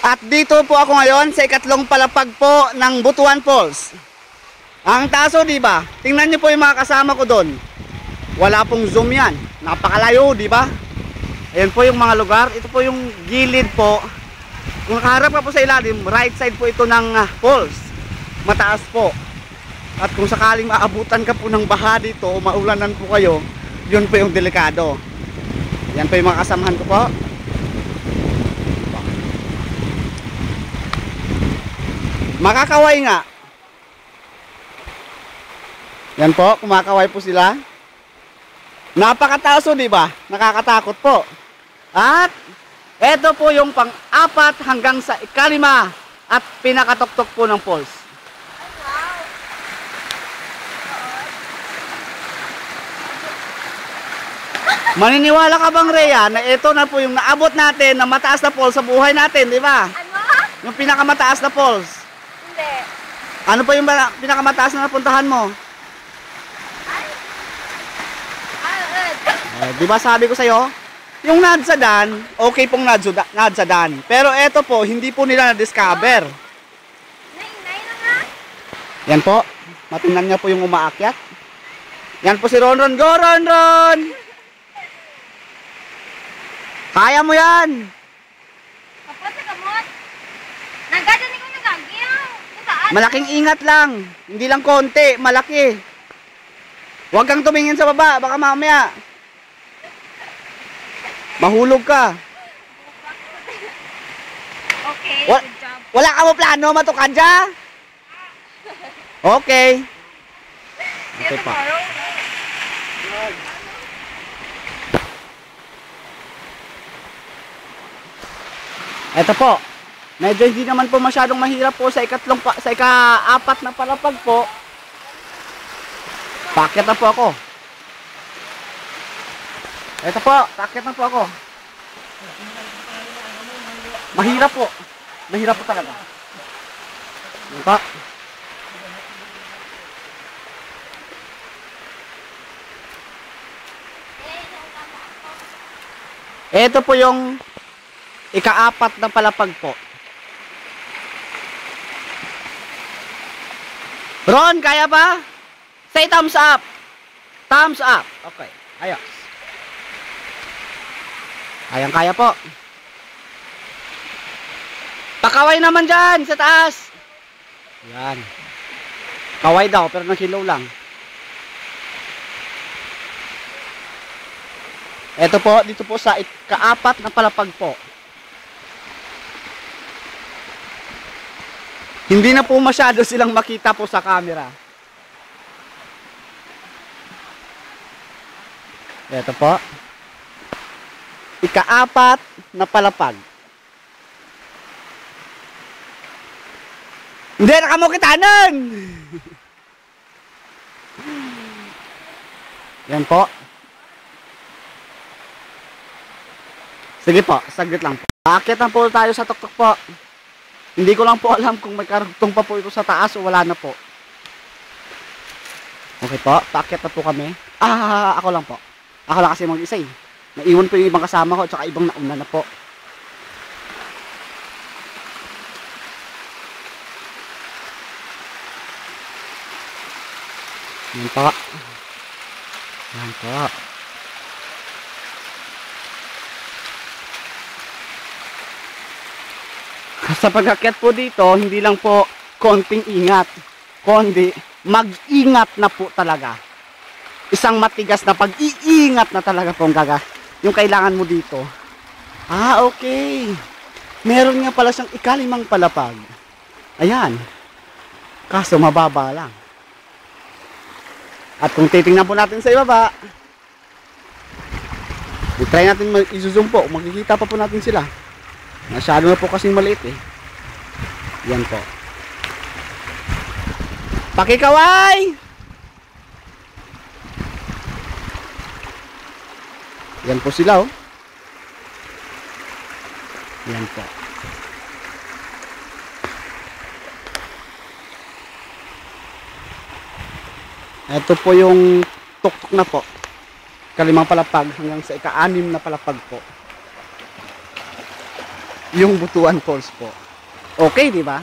At dito po ako ngayon sa ikatlong palapag po ng Butuan Falls. Ang taso, di ba? Tingnan niyo po yung mga kasama ko doon. Wala pong zoom yan. Napakalayo, di ba? Ayan po yung mga lugar. Ito po yung gilid po. Kung nakaharap ka po sa ilalim, right side po ito ng falls. Mataas po. At kung sakaling maabutan ka po ng baha dito o maulanan po kayo, yun po yung delikado. Yan po yung mga kasamahan ko po. Makakaway nga. Yan po, kumakaway po sila. Napakataso, di ba? Nakakatakot po. At ito po yung pang-apat hanggang sa ikalima at pinakatuktok po ng falls. Maniniwala ka bang, Rhea, na ito na po yung naabot natin na mataas na falls sa buhay natin, di ba? Ano? Yung pinakamataas na falls. Hindi. Ano pa yung pinakamataas na napuntahan mo? Di ba sabi ko sa'yo? Yung Nadsadan, okay pong Nadsadan. Pero eto po, hindi po nila na-discover. Nay na nga. Yan po. Matingnan niya po yung umaakyat. Yan po si Ronron. Go, Ronron! Kaya mo yan! Kapot sa kamot. Nagdadaling ko yung gagyaw. Saan? Malaking ingat lang. Hindi lang konti, malaki. Huwag kang tumingin sa baba, baka mamaya mahulog ka. Okay, What? good job. Wala ka mo plano matukadya? Okay. See you Okay pa. tomorrow. Ito po. Medyo hindi naman po masyadong mahirap po sa ika-apat na palapag po. Paakyat na po ako. Ito po, paakyat na po ako. Mahirap po. Mahirap po talaga. Yan po. Ito po yung ika-apat na palapag po. Ron, kaya ba? Say thumbs up. Thumbs up. Okay, ayos. Kayang-kaya po. Pakaway naman dyan sa taas. Yan. Kaway daw, pero nasilaw lang. Ito po, dito po sa ika-apat na palapag po. Hindi na po masyado silang makita po sa camera. Ito po. Ika-apat na palapag. Hindi na kamo kitanan! Yan po. Sige po, saglit lang po. Aakyat na po tayo sa tuktok po. Hindi ko lang po alam kung may karugtong pa po ito sa taas o wala na po. Okay po, paakyat na po kami. Ako lang po. Ako lang kasi mag-isa eh. Naiwan po yung ibang kasama ko at saka ibang nauna na po. Yan po. Yan po. Sa pag-akyat po dito, hindi lang po konting ingat, kundi mag-ingat na po talaga. Isang matigas na pag-iingat na talaga po yung kailangan mo dito. Okay. Meron nga pala siyang ika-5 palapag. Ayan. Kaso mababa lang. At kung titingnan po natin sa ibaba, i-try natin i-zoom po. Makikita pa po natin sila. Masyado na po kasing maliit eh. Yan po. Pakikaway! Yan po sila oh. Yan po. Ito po yung tuktok na po. Ika-5 palapag hanggang sa ika-6 na palapag po. yung Butuan Falls po. Okay, di ba?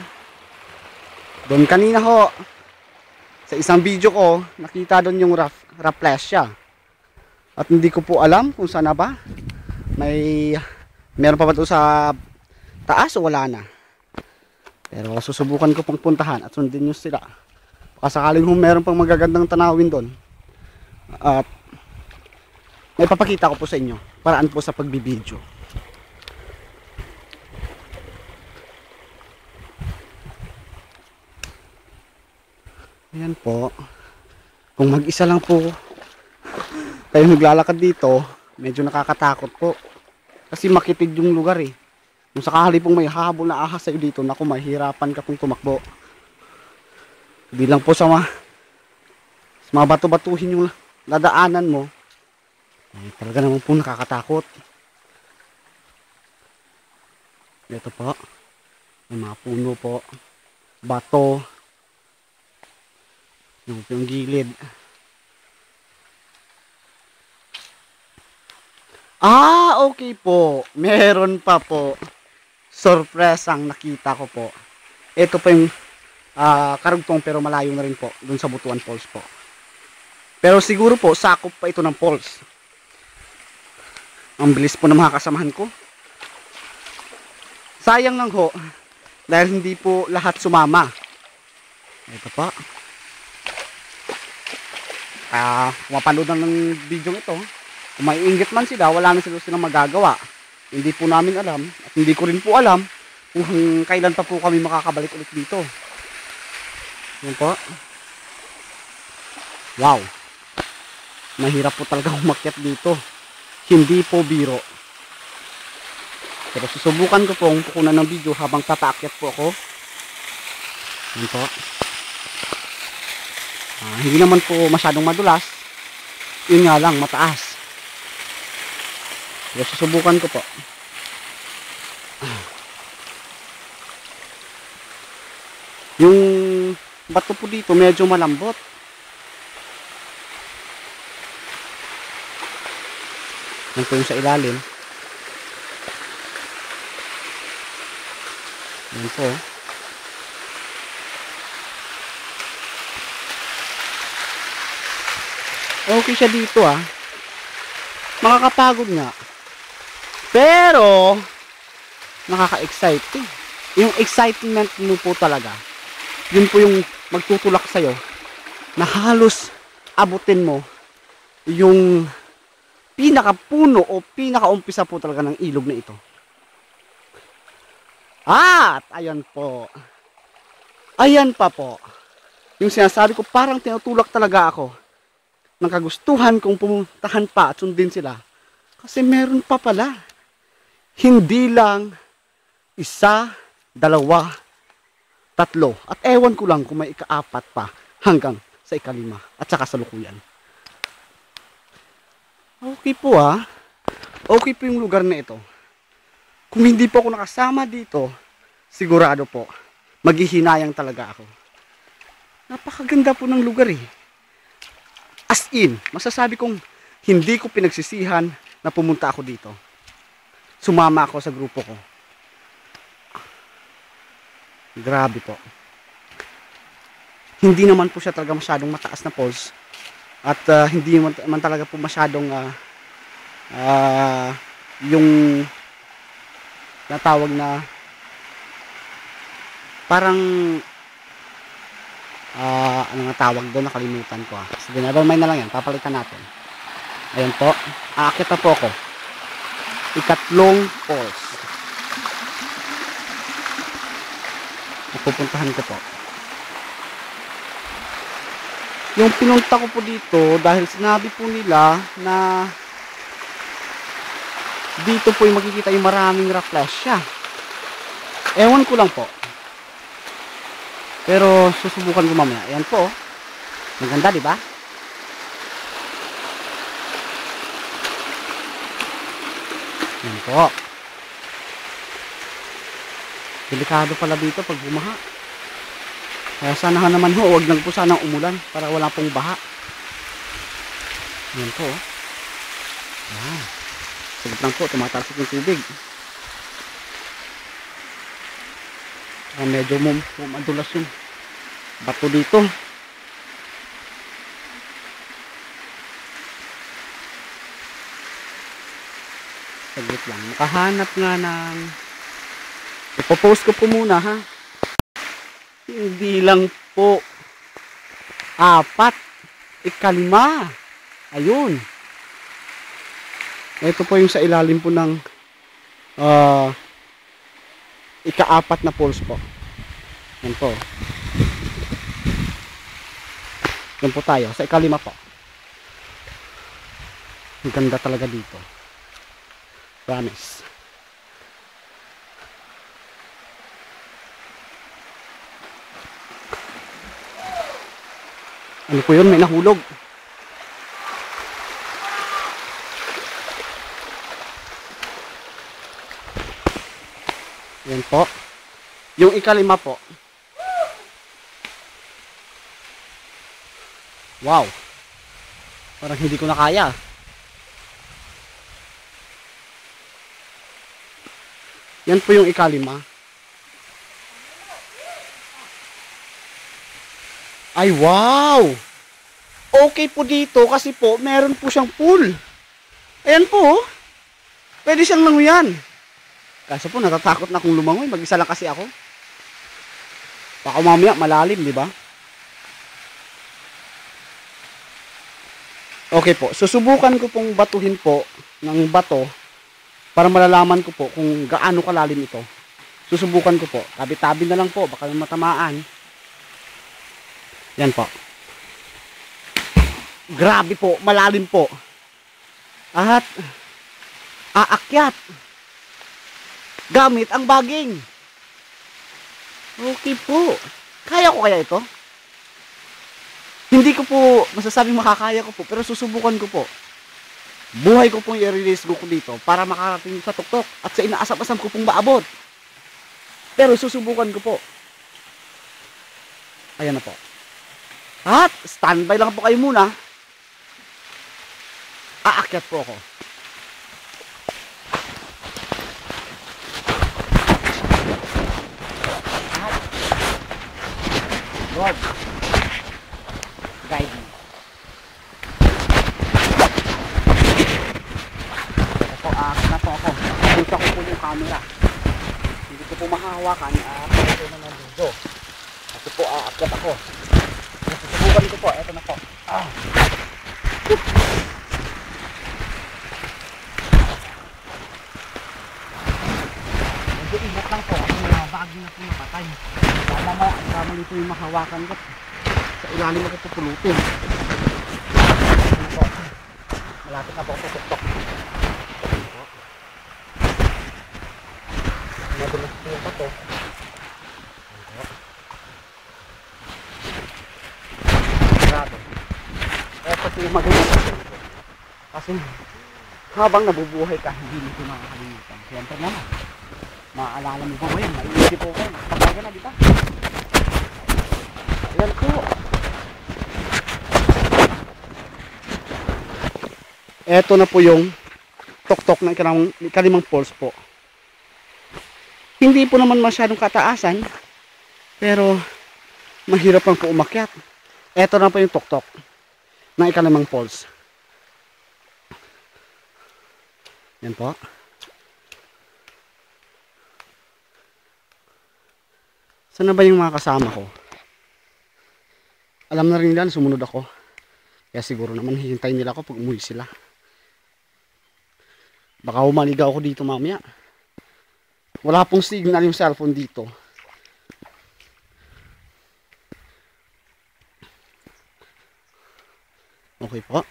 Doon kanina ho, sa isang video ko, nakita doon yung Rafflesia. At hindi ko po alam kung saan na ba. Meron pa ba ito sa taas o wala na. Pero susubukan ko pong puntahan at sundin nyo sila. Baka sakaling meron pang magagandang tanawin doon. At may papakita ko po sa inyo. Paraan po sa pagbibideo. Ayan po. Kung mag-isa lang po kayo naglalakad dito, medyo nakakatakot po. Kasi makitid yung lugar eh. Kung sakali pong may habol na ahas sa'yo dito, naku, mahirapan ka pong tumakbo. Hindi lang po sa mga bato-batuhin yung nadaanan mo. Eh, talaga naman po nakakatakot. Ito po. May mga puno po. Bato. Yung gilid. Okay po. Meron pa po. Sorpresang nakita ko po. Ito po yung karugtong pero malayo na rin po. Doon sa Butuan Falls po. Pero siguro po, sakop pa ito ng falls. Ang bilis po ng mga kasamahan ko. Sayang lang ho. Dahil hindi po lahat sumama. Ito po. Mapanood na ng video ito. Kung may inggit man sila, wala na silang magagawa. Hindi po namin alam at hindi ko rin po alam kung kailan pa po kami makakabalik ulit dito. Yan po. Wow. Mahirap po talaga umakyat dito. Hindi po biro. Pero susubukan ko pong pukunan ng video habang tataakyat po ako. Yan po. Hindi naman po masyadong madulas. Yun nga lang, mataas. Pero susubukan ko po. Yung bato po dito medyo malambot. Yan po yung sa ilalim. Yan po. Okay siya dito makakapagod nga. Pero nakaka-exciting. Yung excitement mo po talaga. Yun po yung magtutulak sa'yo na halos abutin mo yung pinakapuno o pinakaumpisa po talaga ng ilog na ito. At ayan po. Ayan pa po. Yung sinasabi ko, parang tinutulak talaga ako ng kagustuhan kong pumuntahan pa at sundin sila. Kasi meron pa pala. Hindi lang isa, dalawa, tatlo. At ewan ko lang kung may ika-4 pa hanggang sa ika-5 at saka sa lukuyan. Okay po Okay po yung lugar na ito. Kung hindi po ako nakasama dito, sigurado po, maghihinayang talaga ako. Napakaganda po ng lugar eh. As in, masasabi kong hindi ko pinagsisihan na pumunta ako dito. Sumama ako sa grupo ko. Grabe po. Hindi naman po siya talaga masyadong mataas na falls. At hindi man talaga po masyadong yung natawag na parang ano nga tawag doon, nakalimutan ko Sige, never mind na lang yan, papalitan natin. Ayan po, aakit na po ako. Ikatlong falls. Pupuntahan ko po. Yung pinunta ko po dito dahil sinabi po nila na dito po yung makikita yung maraming Rafflesia. Ewan ko lang po. Pero susubukan ko mamaya. Ayan po. Maganda, di ba? Ayan po. Delikado pala dito pag bumaha. Kaya sana naman huwag lang po sanang umulan para wala pong baha. Ayan po. Ayan. Saglit lang po, tumatalsik yung tubig. Medyo madulas yung bato dito. Saglit lang. Makahanap nga ng... Ipopost ko po muna ha. Hindi lang po 4, 5. Ayun. Ito po yung sa ilalim po ng ika-4 na poles po. Yan po. Yan po tayo. Sa ika-5 po. Ang ganda talaga dito. Promise. Ano po yun? May nahulog. Yan po. Yung ika-5 po. Wow. Parang hindi ko na kaya. Yan po yung ika-5. Ay, wow! Okay po dito kasi po, meron po siyang pool. Ayan po, oh. Pwede siyang languyan. Kaso po, natatakot na akong lumangoy. Mag-isa lang kasi ako. Baka mamaya, malalim, di ba? Okay po, susubukan ko pong batuhin po ng bato para malalaman ko po kung gaano kalalim ito. Susubukan ko po. Tabi-tabi na lang po, baka matamaan. Yan po. Grabe po, malalim po. At aakyat gamit ang baging. Okay po. Kaya ko kaya ito? Hindi ko po masasabing makakaya ko po, pero susubukan ko po. Buhay ko pong i-release ko dito para makarating sa tuktok at sa inaasam-asam ko pong maabot. Pero susubukan ko po. Ayan na po. At standby lang po kayo muna. Aakyat po ako. Lord, guide me. Ito, aakyat na po ako. Punta ko po yung camera. Hindi ko po mahahawakan. Aakyat ko na ng video. Ito po, aakyat ako. Susubukan ko po. Ito na po. Medyo ingat lang po. Kasi mga bagay na po napatay. Tama nito yung mahawakan ko. Sa ilalim ako pupulutin. Ito na po. Malapit na po ako tutok. Madulas po yung bato. Grabe. Ito po yung maganda. Kasi habang nabubuhay ka, hindi mo ito makakalimutan. Siyempre naman, maaalala mo pa ba yun? Maiisip po kayo. Pagkaga na, di ba? Ayan po. Ito na po yung tuktok ng ika-5 poles po. Hindi po naman masyadong kataasan, pero mahirap lang po umakyat. Ito na po yung tuktok ng ika-5 poles. Yan po. Saan na ba yung mga kasama ko? Alam na rin nila, sumunod ako. Kaya siguro naman hihintayin nila ako pag umuwi sila. Baka humaligaw ako dito mamaya. Wala pong signal yung cellphone dito. Okay po.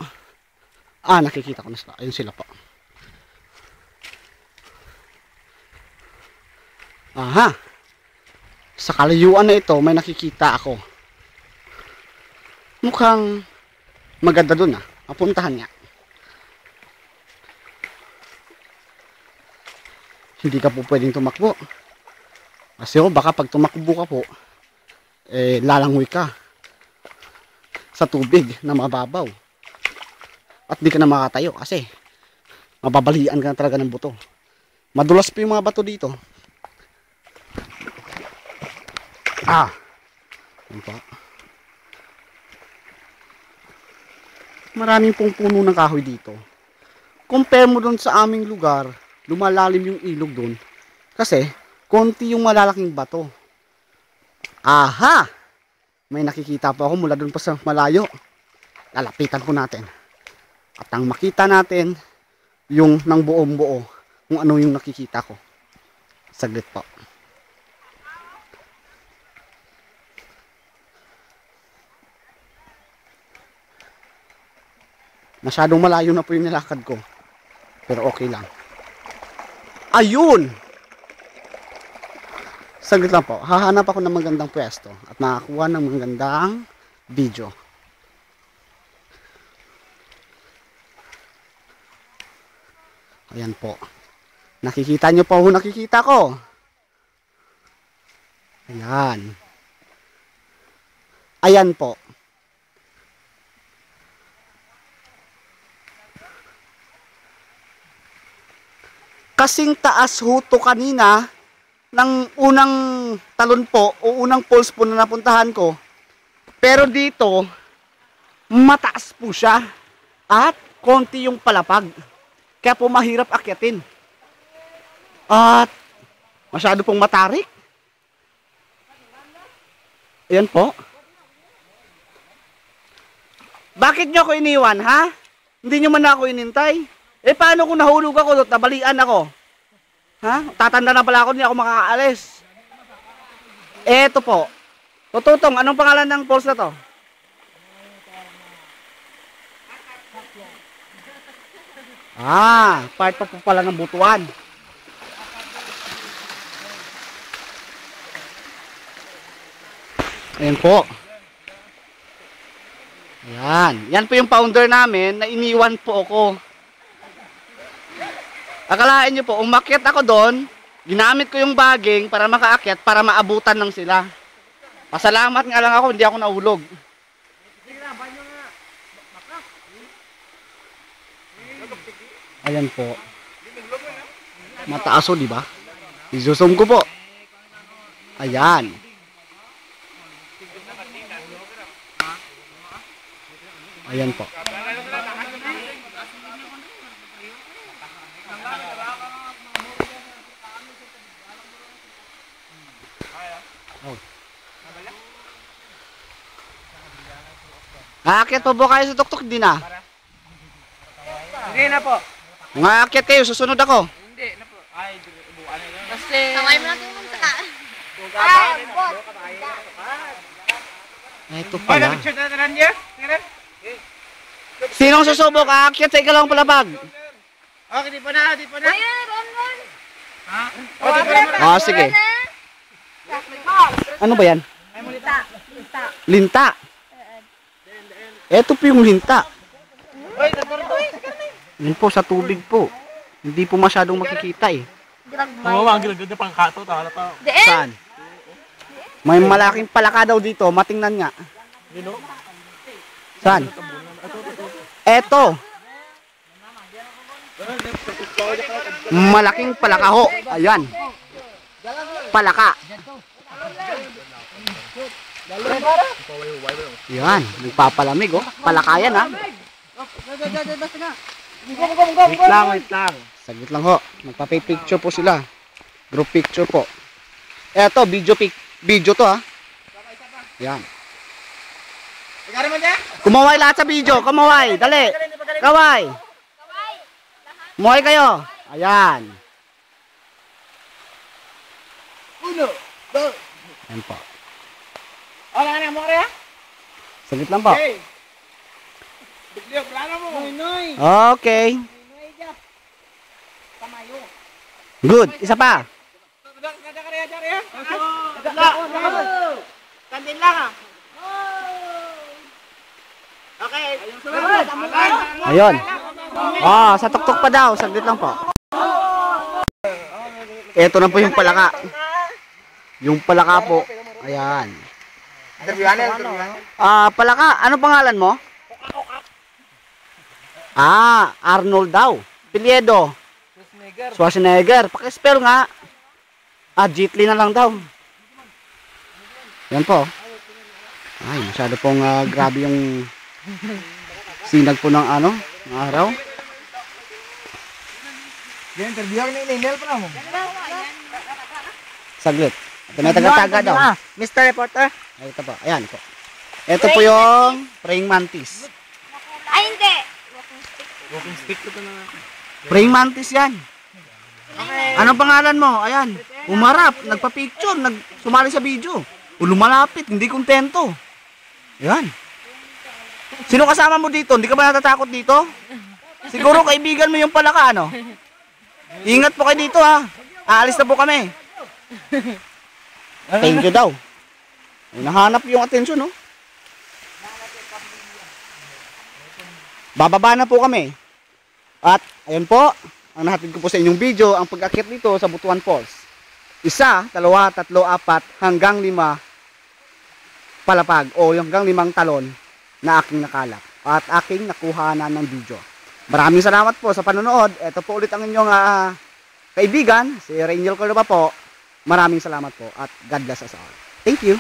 Nakikita ko na sila. Ayun sila po. Aha. Sa kalayuan na ito, may nakikita ako. Mukhang maganda dun Apuntahan nga. Hindi ka po pwedeng tumakbo. Kasi baka pag tumakbo ka po, lalangoy ka sa tubig na mababaw. At di ka na makatayo kasi mababalian ka na talaga ng buto. Madulas po yung mga bato dito. Yan po. Maraming pong puno ng kahoy dito. Compare mo doon sa aming lugar, lumalalim yung ilog doon. Kasi, konti yung malalaking bato. Aha! May nakikita po ako mula doon pa sa malayo. Lalapitan po natin. At ang makita natin, yung ng buong buo, kung ano yung nakikita ko. Saglit po. Masyadong malayo na po yung nilakad ko. Pero okay lang. Ayun! Saglit lang po. Hahanap ako ng magandang pwesto at makakuha ng magandang video. Ayan po. Nakikita nyo po kung nakikita ko. Ayan. Ayan po. Kasing taas huto kanina ng unang talon po o unang falls po na napuntahan ko. Pero dito, mataas po siya at konti yung palapag. Kaya po mahirap akyatin. At masyado pong matarik. Ayan po. Bakit nyo ako iniwan, ha? Hindi nyo man ako inintay. Eh, paano kung nahulog ako, nabalian ako? Ha? Tatanda na pala ako, hindi ako makakaalis. Eto po. Tututong, anong pangalan ng falls na to? Part pa po pala ng Butuan. Ayan po. Ayan. Yan po yung founder namin na iniwan po ako. Akalain nyo po, umakyat ako doon, ginamit ko yung baging para makaakyat, para maabutan lang sila. Pasalamat nga lang ako, hindi ako nahulog. Ayan po. Mataas o, di ba? Isusum ko po. Ayan. Ayan po. Aakyat pa po kayo sa tuktok din ah. Hindi na po. Kung aakyat kayo, susunod ako. Hindi na po. Ay, buwan na lang. Kasi... Taway mo natin yung sa. Ito pala. picture na naran niya? Sinong susubok? Aakyat sa ikalawang palapag. Okay, di pa na, di pa na. Ayan, Ron. Ha? O, di pa na. Oh, sige. Ano ba yan? Linta. Ito po yung linta. Uy, nagpuro to. Yun po, sa tubig po. Hindi po masyadong makikita eh. Oo, ang gilagod na pang kato. Tala pa. Saan? May malaking palaka daw dito. Matingnan nga. Dino? Saan? Eto. Malaking palaka ho. Ayan. Palaka. Yan, nagpapalamig oh. Palakayan ha. Wait lang. Saglit lang ho. Magpa-picture po sila. Group picture po. Eto, video to ha. Yan. Kumaway lahat sa video. Kumaway. Dali. Kaway. Kumaway kayo. Ayan. Ayan po. Wala na mo kaya? Saglit lang po. Hey. Bigli, plano mo. Noy. Okay. Good. Isa pa. Kada kaya dyan ya? Kandil lang ah. Okay. Ayun. Sa tuktok pa daw. Saglit lang po. Ito na po yung palaka. Yung palaka po. Ayan. Palaka. Ano pangalan mo? Arnold daw. Piliedo. Schwarzenegger. Paki-spell nga. Jet Li na lang daw. Yan po. Ay, masyado pong grabe yung sinag po ng ano, ng araw. Yan, interview ni Inel pa mo. Saglit. Ito may taga-taga daw. Mr. Reporter. Ay, ito po. Ayan po. Ito po yung praying mantis. Ay, hindi. Walking stick ko na. Praying mantis yan. Anong pangalan mo? Ayan. Umarap. Nagpa-picture. Sumali sa video. O lumalapit. Hindi kontento. Ayan. Sino kasama mo dito? Hindi ka ba natatakot dito? Siguro kaibigan mo yung palaka, ano? Ingat po kayo dito, ha. Aalis na po kami. Thank you daw. Ay, nahanap yung atensyon, no? Bababa na po kami. At, ayun po, ang nahatid ko po sa inyong video, ang pag-akit dito sa Butuan Falls. 1, 2, 3, 4, hanggang 5 palapag o hanggang 5 talon na aking nakalap at aking nakuhanan ng video. Maraming salamat po sa panonood. Ito po ulit ang inyong kaibigan, si Rainiel Cordova po. Maraming salamat po at God bless us all. Thank you.